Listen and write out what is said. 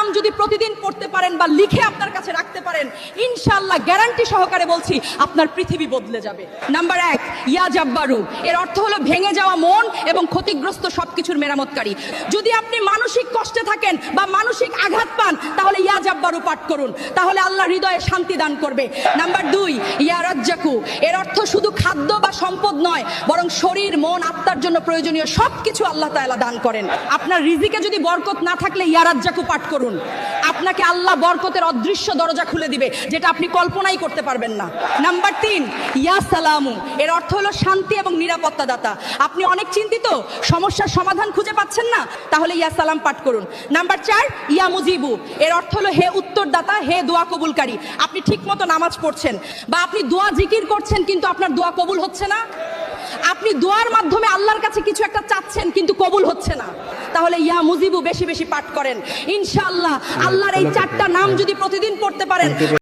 নাম যদি প্রতিদিন পড়তে পারেন বা লিখে আপনার কাছে রাখতে পারেন, ইনশাআল্লাহ গ্যারান্টি সহকারে বলছি আপনার পৃথিবী বদলে যাবে। নাম্বার 1, ইয়া জাব্বারু। এর অর্থ হলো ভেঙে যাওয়া মন এবং ক্ষতিগ্রস্ত সবকিছুর মেরামতকারী। যদি আপনি মানসিক কষ্টে থাকেন বা মানসিক আঘাত পান, তাহলে ইয়া জাব্বারু পাঠ করুন, তাহলে আল্লাহ হৃদয়ে শান্তি দান করবে। নাম্বার 2, ইয়া রাজ্জাকু। এর অর্থ শুধু খাদ্য বা সম্পদ নয়, বরং শরীর, মন, আত্মার জন্য প্রয়োজনীয় সবকিছু আল্লাহ তাআলা দান করেন। আপনার রিজিকে যদি বরকত না থাকলে ইয়া রাজ্জাকু পাঠ করুন, আপনাকে আল্লাহ বরকতের অদৃশ্য দরজা খুলে দিবে, যেটা আপনি কল্পনাই করতে পারবেন না। নাম্বার 3, ইয়া সালামু। এর অর্থ হলো শান্তি এবং নিরাপত্তা দাতা। আপনি অনেক চিন্তিত, সমস্যার সমাধান খুঁজে পাচ্ছেন না, তাহলে ইয়া সালাম পাঠ করুন। নাম্বার 4, ইয়া মুজিবু। এর অর্থ হলো হে উত্তরদাতা, হে দোয়া কবুলকারী। আপনি ঠিকমতো নামাজ পড়ছেন বা আপনি দোয়া জিকির করছেন কিন্তু আপনার দোয়া কবুল হচ্ছে না, আপনি দোয়ার মাধ্যমে আল্লাহর কাছে কিছু একটা চাচ্ছেন কিন্তু কবুল হচ্ছে না, তাহলে ইয়া মুজিবু বেশি বেশি পাঠ করেন। ইনশাআল্লাহ আল্লাহর এই 4টা নাম যদি প্রতিদিন পড়তে পারেন,